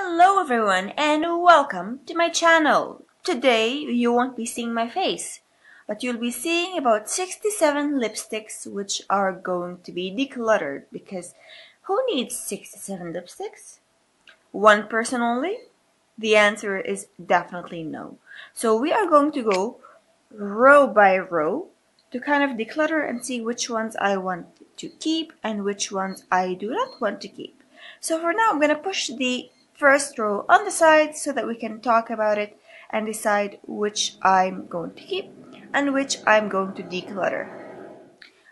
Hello everyone and welcome to my channel. Today you won't be seeing my face, but you'll be seeing about 67 lipsticks which are going to be decluttered because who needs 67 lipsticks? One person only? The answer is definitely no. So we are going to go row by row to kind of declutter and see which ones I want to keep and which ones I do not want to keep. So for now, I'm going to push the first row on the side so that we can talk about it and decide which I'm going to keep and which I'm going to declutter.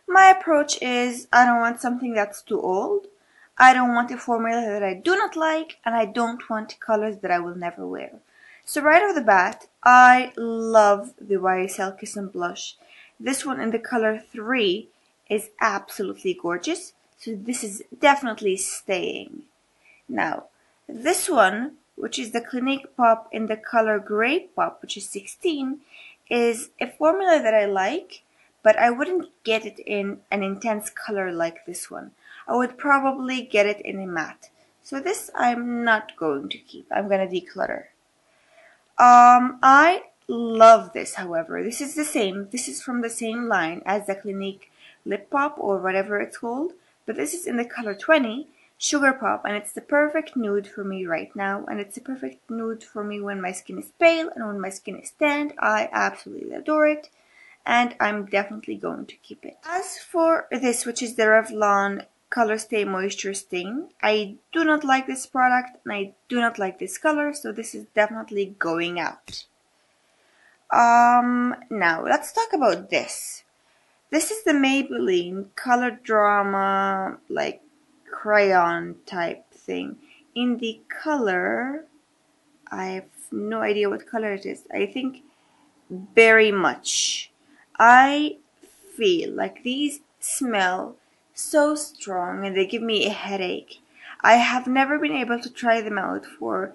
My approach is I don't want something that's too old, I don't want a formula that I do not like, and I don't want colors that I will never wear. So right off the bat, I love the YSL Kiss and Blush. This one in the color 3 is absolutely gorgeous, so this is definitely staying. Now, this one, which is the Clinique Pop in the color Grape Pop, which is 16, is a formula that I like, but I wouldn't get it in an intense color like this one. I would probably get it in a matte. So this I'm not going to keep. I'm going to declutter. I love this, however. This is the same. This is from the same line as the Clinique Lip Pop or whatever it's called, but this is in the color 20, Sugar Pop, and it's the perfect nude for me right now, and it's the perfect nude for me when my skin is pale and when my skin is tanned. I absolutely adore it, and I'm definitely going to keep it. As for this, which is the Revlon Color Stay Moisture Stain, I do not like this product and I do not like this color, so this is definitely going out. Now let's talk about this. This is the Maybelline Color Drama, like crayon type thing. In the color, I have no idea what color it is. I think Very Much. I feel like these smell so strong and they give me a headache. I have never been able to try them out for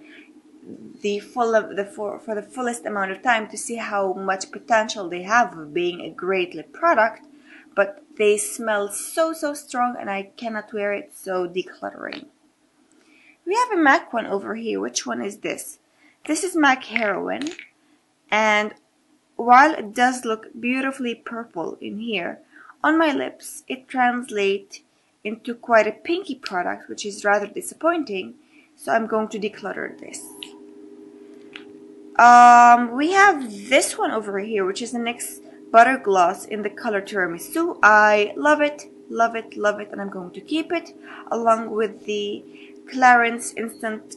the fullest amount of time to see how much potential they have of being a great lip product, but they smell so strong and I cannot wear it, so decluttering. We have a MAC one over here. Which one is this? This is MAC Heroin, and while it does look beautifully purple in here, on my lips it translates into quite a pinky product, which is rather disappointing, so I'm going to declutter this. We have this one over here, which is the NYX Butter Gloss in the color Tiramisu. I love it, love it, love it, and I'm going to keep it, along with the Clarins Instant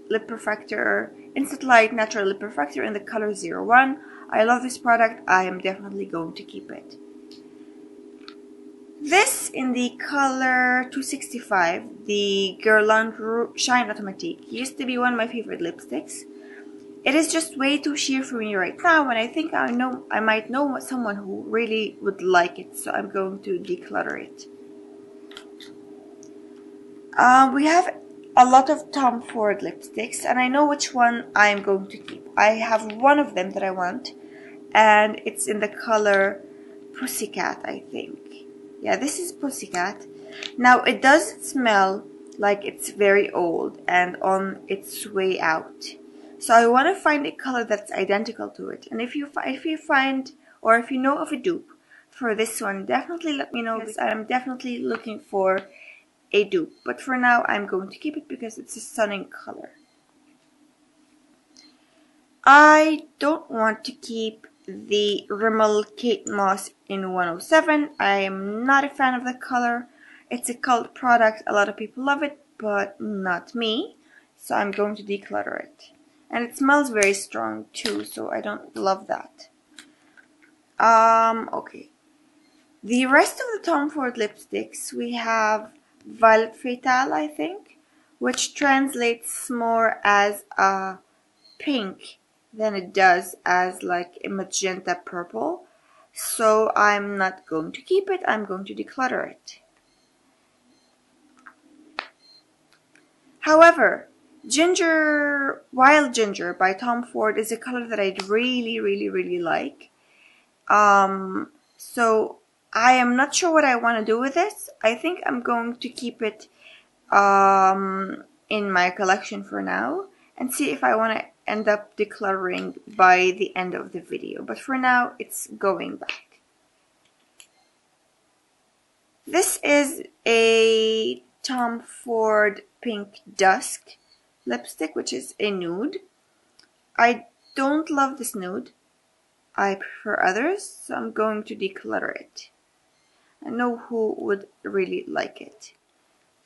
Lip Perfector, Instant Light Natural Lip Perfector in the color 01. I love this product. I am definitely going to keep it. This in the color 265, the Guerlain Shine Automatique, used to be one of my favorite lipsticks. It is just way too sheer for me right now, and I think I might know someone who really would like it, so I'm going to declutter it. We have a lot of Tom Ford lipsticks, and I know which one I'm going to keep. I have one of them that I want, and it's in the color Pussycat, I think. Yeah, this is Pussycat. Now, it does smell like it's very old and on its way out. So I want to find a color that's identical to it. And if you find, or if you know of a dupe for this one, definitely let me know, because I'm definitely looking for a dupe. But for now, I'm going to keep it because it's a stunning color. I don't want to keep the Rimmel Kate Moss in 107. I am not a fan of the color. It's a cult product. A lot of people love it, but not me. So I'm going to declutter it. And it smells very strong too, so I don't love that. Okay. The rest of the Tom Ford lipsticks, we have Violet Fatale, I think, which translates more as a pink than it does as like a magenta purple. So I'm not going to keep it, I'm going to declutter it. However, Wild Ginger by Tom Ford is a color that I really like. So I am not sure what I want to do with this. I think I'm going to keep it in my collection for now and see if I want to end up decluttering by the end of the video. But for now, it's going back. This is a Tom Ford Pink Dusk lipstick, which is a nude. I don't love this nude. I prefer others, so I'm going to declutter it. I know who would really like it.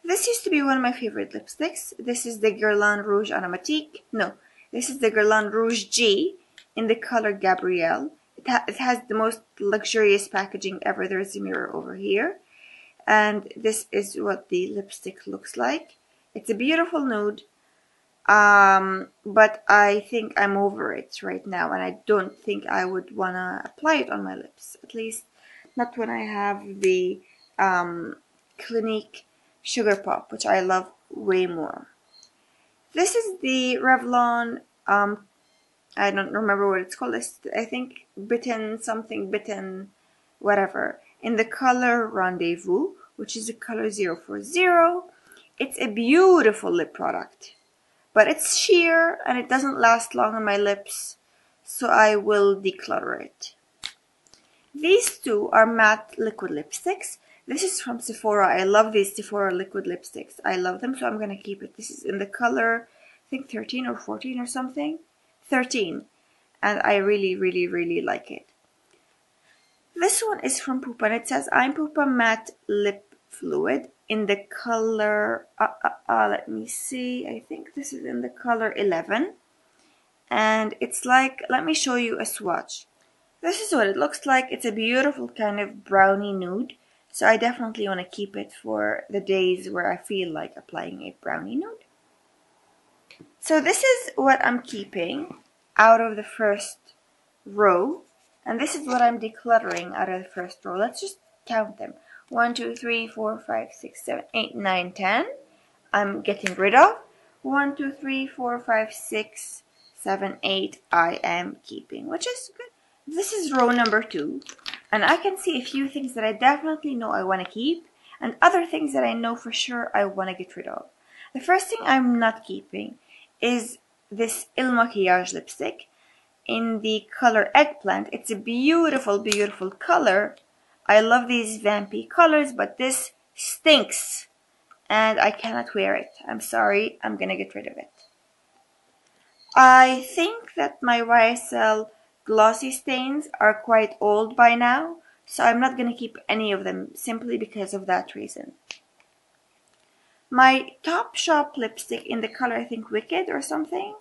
This used to be one of my favorite lipsticks. This is the Guerlain Rouge Aromatique. No, this is the Guerlain Rouge G in the color Gabrielle. It has the most luxurious packaging ever. There's a mirror over here. And this is what the lipstick looks like. It's a beautiful nude. But I think I'm over it right now, and I don't think I would wanna apply it on my lips, at least not when I have the Clinique Sugar Pop, which I love way more. This is the Revlon, I don't remember what it's called. I think Bitten something, Bitten whatever, in the color Rendezvous, which is the color 040. It's a beautiful lip product. But it's sheer and it doesn't last long on my lips, so I will declutter it. These two are matte liquid lipsticks. This is from Sephora. I love these Sephora liquid lipsticks. I love them, so I'm going to keep it. This is in the color, I think 13 or 14 or something. 13. And I really, really, really like it. This one is from Pupa, and it says, I'm Pupa Matte Lip Fluid in the color, let me see, I think this is in the color 11, and it's like, let me show you a swatch. This is what it looks like. It's a beautiful kind of brownie nude, so I definitely want to keep it for the days where I feel like applying a brownie nude. So this is what I'm keeping out of the first row, and this is what I'm decluttering out of the first row. Let's just count them. 1, 2, 3, 4, 5, 6, 7, 8, 9, 10. I'm getting rid of. 1, 2, 3, 4, 5, 6, 7, 8. I am keeping, which is good. This is row number 2. And I can see a few things that I definitely know I want to keep, and other things that I know for sure I want to get rid of. The first thing I'm not keeping is this Il Maquillage lipstick in the color Eggplant. It's a beautiful, beautiful color. I love these vampy colors, but this stinks and I cannot wear it. I'm sorry, I'm gonna get rid of it. I think that my YSL glossy stains are quite old by now, so I'm not gonna keep any of them simply because of that reason. My Topshop lipstick in the color, I think Wicked or something.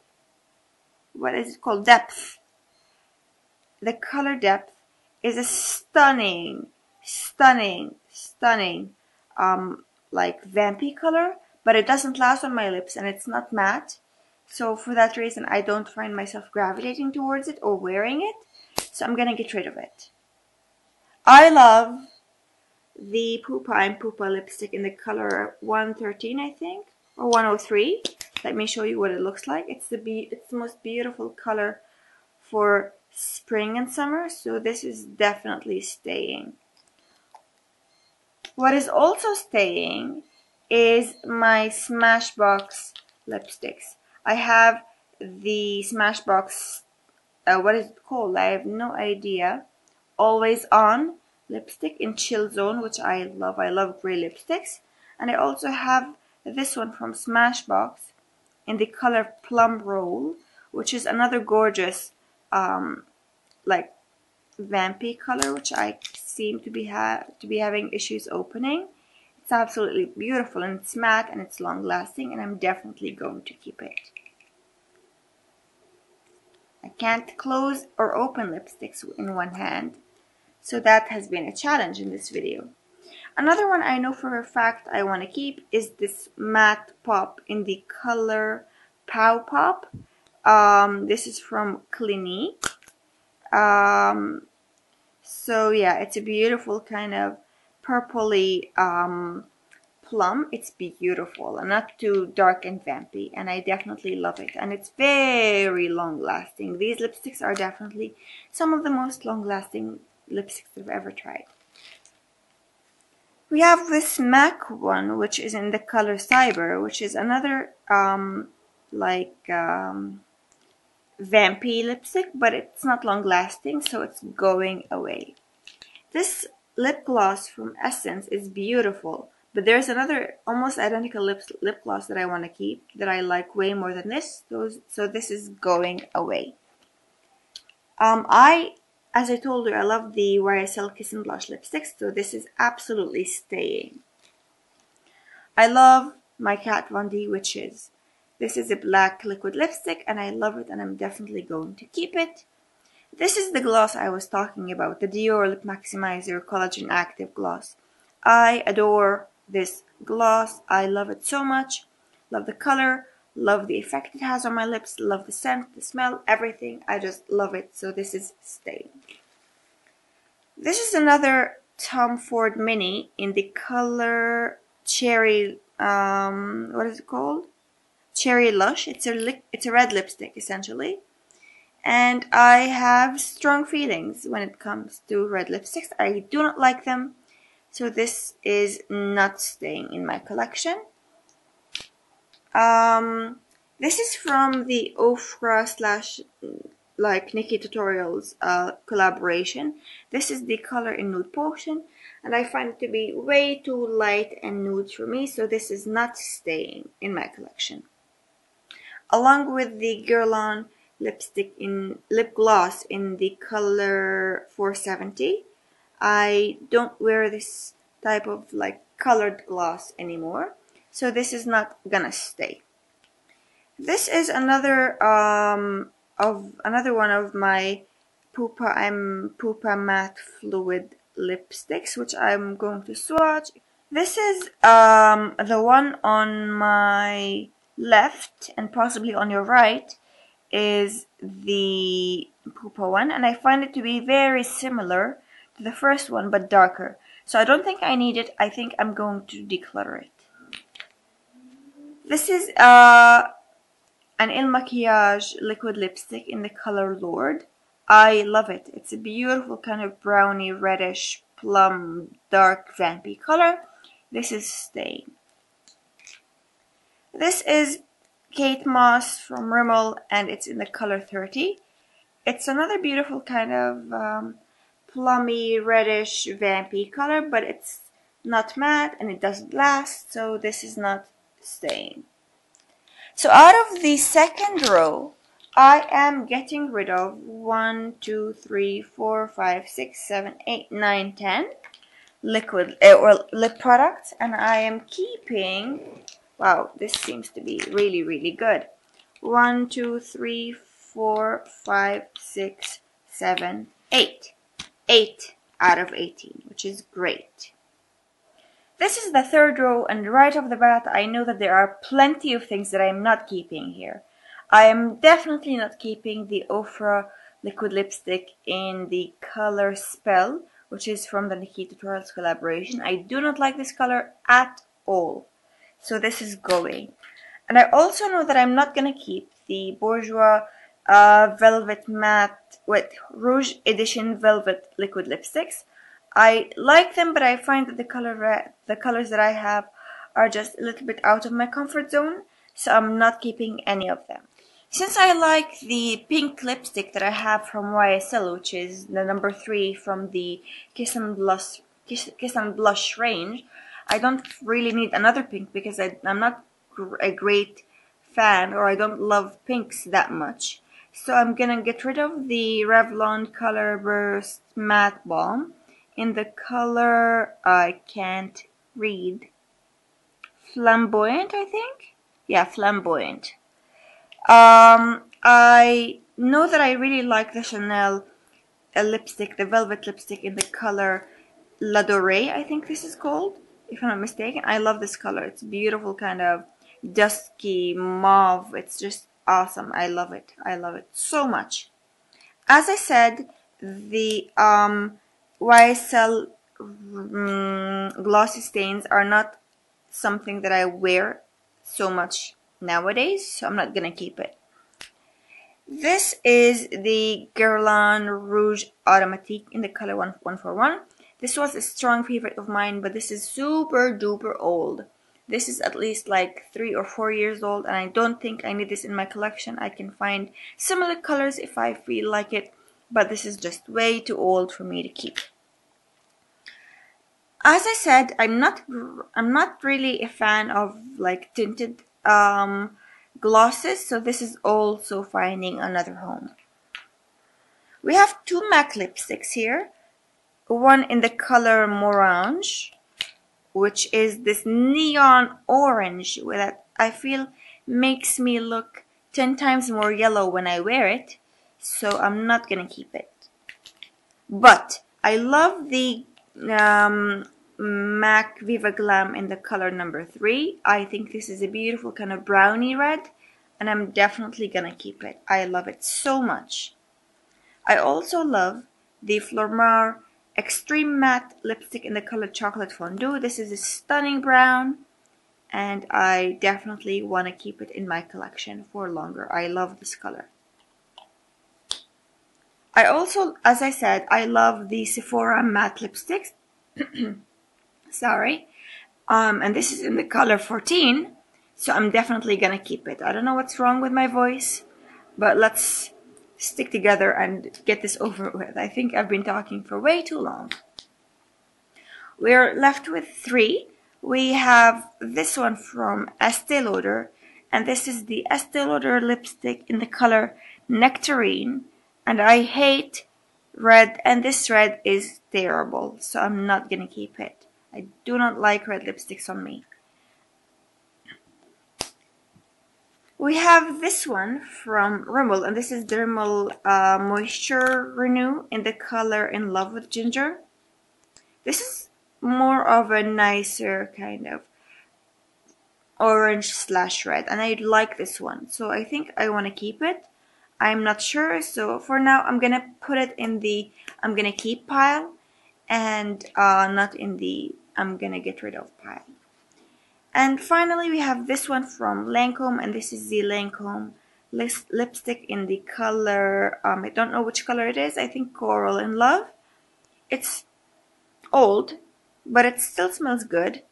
What is it called? Depth. The color Depth is a stunning, like vampy color, but it doesn't last on my lips and it's not matte. So for that reason, I don't find myself gravitating towards it or wearing it. So I'm gonna get rid of it. I love the Pupa and Pupa lipstick in the color 113, I think, or 103. Let me show you what it looks like. It's the most beautiful color for spring and summer, so this is definitely staying. What is also staying is my Smashbox lipsticks. I have the Smashbox, what is it called? I have no idea. Always On lipstick in Chill Zone, which I love. I love gray lipsticks. And I also have this one from Smashbox in the color Plum Roll, which is another gorgeous like vampy color, which I seem to be having issues opening. It's absolutely beautiful, and it's matte and it's long lasting, and I'm definitely going to keep it. I can't close or open lipsticks in one hand, so that has been a challenge in this video. Another one I know for a fact I want to keep is this matte pop in the color Pow Pop. This is from Clinique. So yeah, it's a beautiful kind of purpley plum. It's beautiful and not too dark and vampy, and I definitely love it, and it's very long lasting. These lipsticks are definitely some of the most long lasting lipsticks I've ever tried. We have this MAC one, which is in the color Cyber, which is another vampy lipstick, but it's not long lasting, so it's going away. This lip gloss from Essence is beautiful, but there's another almost identical lip gloss that I want to keep that I like way more than this, so this is going away. As I told you, I love the YSL Kiss and Blush lipsticks, so this is absolutely staying. I love my Kat Von D Witches. This is a black liquid lipstick, and I love it, and I'm definitely going to keep it. This is the gloss I was talking about, the Dior Lip Maximizer Collagen Active Gloss. I adore this gloss. I love it so much. Love the color, love the effect it has on my lips, love the scent, the smell, everything. I just love it, so this is staying. This is another Tom Ford Mini in the color Cherry, what is it called? Cherry Lush. It's a red lipstick, essentially. And I have strong feelings when it comes to red lipsticks. I do not like them, so this is not staying in my collection. This is from the Ofra / Nikki Tutorials collaboration. This is the color in Nude Potion, and I find it to be way too light and nude for me, so this is not staying in my collection. Along with the Guerlain lip gloss in the color 470. I don't wear this type of colored gloss anymore, so this is not gonna stay. This is another one of my Pupa Matte Fluid lipsticks, which I'm going to swatch. This is the one on my left and possibly on your right is the Pupa one, and I find it to be very similar to the first one but darker. So I don't think I need it. I think I'm going to declutter it. This is an Il Makiage liquid lipstick in the color Lord. I love it. It's a beautiful kind of brownie, reddish, plum, dark, vampy color. This is staying. This is Kate Moss from Rimmel, and it's in the color 30. It's another beautiful kind of plummy, reddish, vampy color, but it's not matte and it doesn't last, so this is not staying. So out of the second row, I am getting rid of 1, 2, 3, 4, 5, 6, 7, 8, 9, 10 liquid or lip products, and I am keeping, wow, this seems to be really, really good. 1, 2, 3, 4, 5, 6, 7, 8. 8 out of 18, which is great. This is the third row, and right off the bat, I know that there are plenty of things that I'm not keeping here. I am definitely not keeping the Ofra liquid lipstick in the color Spell, which is from the Nikki Tutorials collaboration. I do not like this color at all, so this is going. And I also know that I'm not going to keep the Bourjois Velvet Matte with Rouge Edition Velvet liquid lipsticks. I like them, but I find that the colors that I have are just a little bit out of my comfort zone, so I'm not keeping any of them. Since I like the pink lipstick that I have from YSL, which is the number 3 from the Kiss and Blush range, I don't really need another pink because I'm not a great fan, or I don't love pinks that much. So I'm gonna get rid of the Revlon Color Burst Matte Balm in the color, I can't read, Flamboyant, I think? Yeah, Flamboyant. I know that I really like the Chanel lipstick, the velvet lipstick in the color L'Adorée, I think this is called, if I'm not mistaken. I love this color. It's beautiful, kind of dusky mauve. It's just awesome. I love it. I love it so much. As I said, the YSL glossy stains are not something that I wear so much nowadays, so I'm not gonna keep it. This is the Guerlain Rouge Automatique in the color 141. This was a strong favorite of mine, but this is super duper old. This is at least like 3 or 4 years old, and I don't think I need this in my collection. I can find similar colors if I feel like it, but this is just way too old for me to keep. As I said, I'm not really a fan of like tinted glosses, so this is also finding another home. We have 2 MAC lipsticks here. One in the color Morange, which is this neon orange that I feel makes me look 10 times more yellow when I wear it, so I'm not gonna keep it. But I love the MAC Viva Glam in the color number 3. I think this is a beautiful kind of brownie red, and I'm definitely gonna keep it. I love it so much. I also love the Flormar Extreme Matte lipstick in the color Chocolate Fondue. This is a stunning brown, and I definitely want to keep it in my collection for longer. I love this color. I also, as I said, I love the Sephora matte lipsticks. Sorry. And this is in the color 14, so I'm definitely gonna keep it. I don't know what's wrong with my voice, but let's stick together and get this over with. I think I've been talking for way too long. We're left with 3. We have this one from Estee Lauder, and this is the Estee Lauder lipstick in the color Nectarine, and I hate red, and this red is terrible, so I'm not gonna keep it. I do not like red lipsticks on me. We have this one from Rimmel, and this is the Rimmel Moisture Renew in the color In Love with Ginger. This is more of a nicer kind of orange/red, and I like this one, so I think I want to keep it. I'm not sure, so for now I'm gonna put it in the I'm gonna keep pile, and not in the I'm gonna get rid of pile. And finally we have this one from Lancome, and this is the Lancome lipstick in the color I don't know which color it is. I think Coral in Love. It's old, but it still smells good.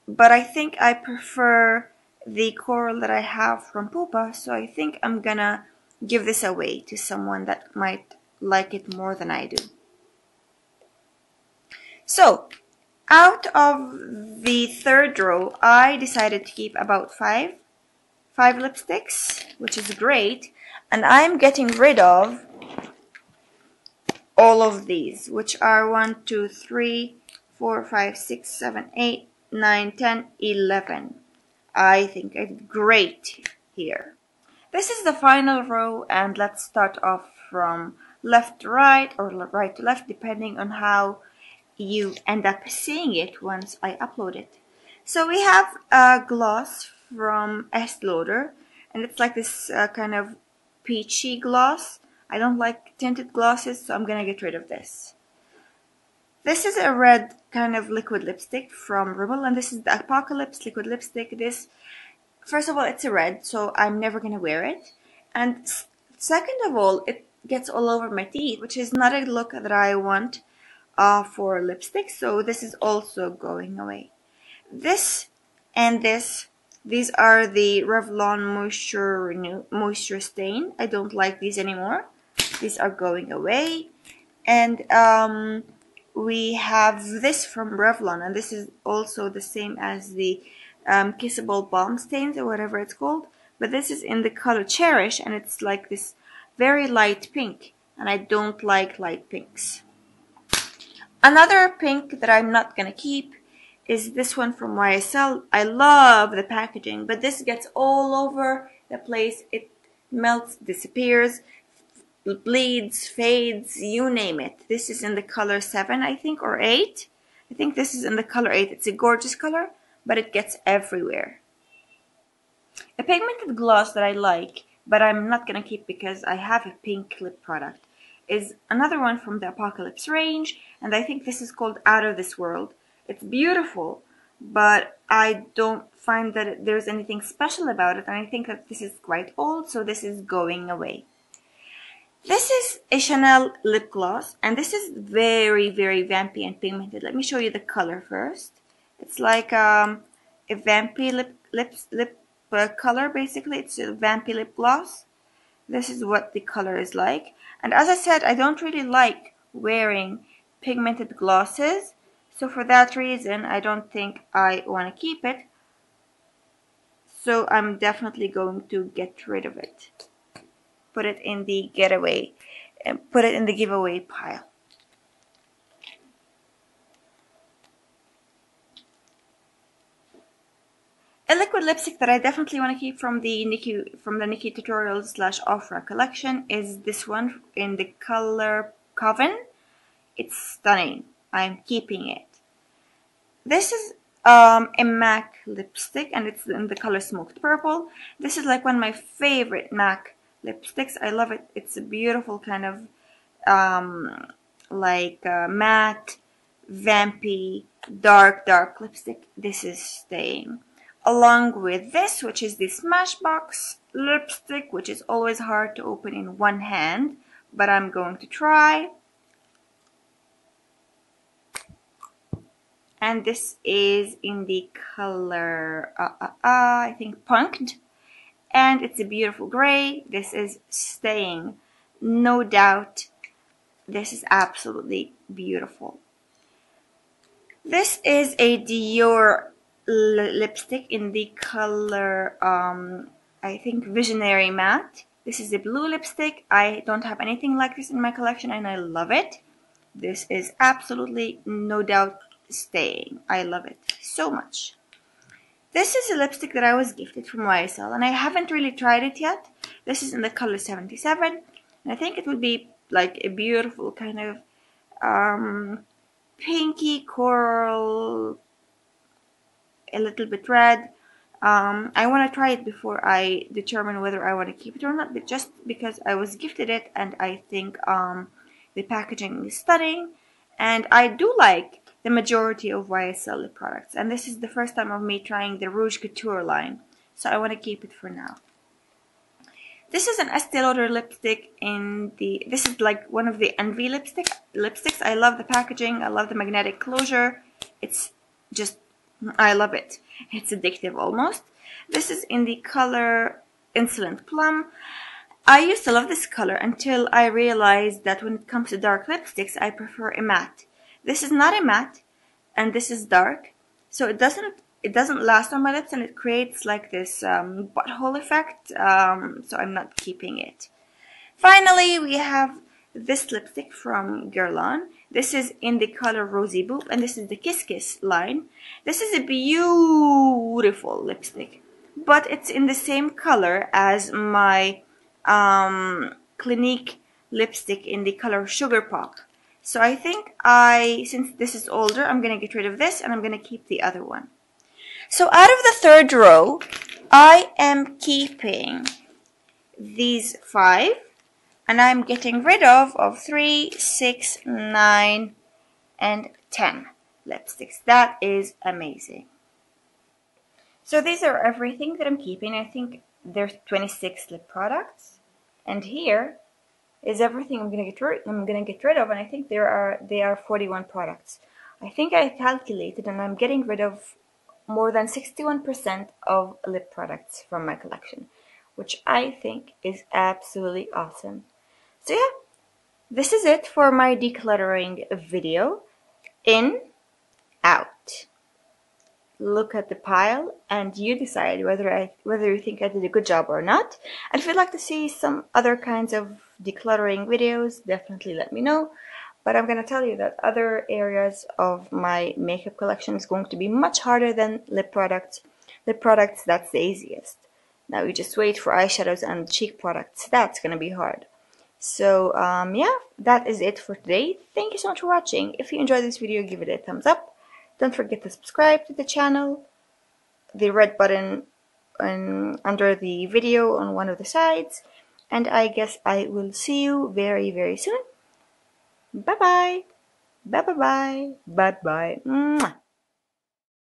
But I think I prefer the coral that I have from Pupa, so I think I'm gonna give this away to someone that might like it more than I do. So, out of the third row, I decided to keep about five lipsticks, which is great, and I'm getting rid of all of these, which are 1, 2, 3, 4, 5, 6, 7, 8, 9, 10, 11. I think I did great here. This is the final row, and let's start off from left to right or right to left, depending on how you end up seeing it once I upload it. So we have a gloss from Estee Lauder, and it's like this kind of peachy gloss. I don't like tinted glosses, so I'm gonna get rid of this. This is a red kind of liquid lipstick from Rimmel, and this is the Apocalypse liquid lipstick. This, first of all, it's a red, so I'm never gonna wear it. And second of all, it gets all over my teeth, which is not a look that I want for lipstick, so this is also going away. This and this, these are the Revlon Moisture Stain. I don't like these anymore. These are going away. And we have this from Revlon, and this is also the same as the Kissable Balm Stains or whatever it's called, but this is in the color Cherish, and it's like this very light pink, and I don't like light pinks. Another pink that I'm not gonna keep is this one from YSL. I love the packaging, but this gets all over the place. It melts, disappears, bleeds, fades, you name it. This is in the color 7, I think, or 8. I think this is in the color 8. It's a gorgeous color, but it gets everywhere. A pigmented gloss that I like, but I'm not gonna keep because I have a pink lip product, is another one from the Apocalypse range, and I think this is called Out of This World. It's beautiful, but I don't find that there's anything special about it, and I think that this is quite old, so this is going away. This is a Chanel lip gloss, and this is very, very vampy and pigmented. Let me show you the color first. It's like a vampy lip color, basically. It's a vampy lip gloss. This is what the color is like. And as I said, I don't really like wearing pigmented glosses. So for that reason, I don't think I want to keep it. So I'm definitely going to get rid of it. Put it in the getaway and put it in the giveaway pile. A liquid lipstick that I definitely want to keep from the Nikki Tutorials / Ofra collection is this one in the color Coven. It's stunning. I'm keeping it. This is a MAC lipstick, and it's in the color Smoked Purple. This is like one of my favorite MAC lipsticks. I love it. It's a beautiful kind of matte, vampy, dark lipstick. This is staying. Along with this, which is the Smashbox lipstick, which is always hard to open in one hand, but I'm going to try. And this is in the color, I think Punked. And it's a beautiful gray. This is staying. No doubt. This is absolutely beautiful. This is a Dior lipstick in the color, I think Visionary Matte. This is a blue lipstick. I don't have anything like this in my collection, and I love it. This is absolutely, no doubt, staying. I love it so much. This is a lipstick that I was gifted from YSL, and I haven't really tried it yet. This is in the color 77, and I think it would be like a beautiful kind of pinky coral, a little bit red. I want to try it before I determine whether I want to keep it or not, but just because I was gifted it, and I think the packaging is stunning, and I do like the majority of YSL lip products, and this is the first time of me trying the Rouge Couture line, so I want to keep it for now. This is an Estee Lauder lipstick this is like one of the Envy lipsticks. I love the packaging, I love the magnetic closure. It's just, I love it. It's addictive almost. This is in the color Insolent Plum. I used to love this color until I realized that when it comes to dark lipsticks, I prefer a matte. This is not a matte, and this is dark, so it doesn't last on my lips, and it creates like this butthole effect, so I'm not keeping it. Finally, we have this lipstick from Guerlain. This is in the color Rosy Boop, and this is the Kiss Kiss line. This is a beautiful lipstick, but it's in the same color as my Clinique lipstick in the color Sugar Pop. So I think since this is older, I'm going to get rid of this, and I'm going to keep the other one. So out of the third row, I am keeping these 5, and I'm getting rid of 3, 6, 9, and 10 lipsticks. That is amazing. So these are everything that I'm keeping. I think there's 26 lip products, and here is everything I'm gonna get rid of, and I think they are 41 products. I think I calculated, and I'm getting rid of more than 61% of lip products from my collection, which I think is absolutely awesome. So yeah, this is it for my decluttering video. In, out. Look at the pile, and you decide whether you think I did a good job or not. And if you'd like to see some other kinds of decluttering videos, definitely let me know. But I'm going to tell you that other areas of my makeup collection is going to be much harder than lip products. Lip products, that's the easiest. Now you just wait for eyeshadows and cheek products. That's going to be hard. So yeah, that is it for today. Thank you so much for watching. If you enjoyed this video, give it a thumbs up. Don't forget to subscribe to the channel. The red button under the video on one of the sides. And I guess I will see you very, very soon. Bye-bye. Bye-bye-bye. Bye-bye.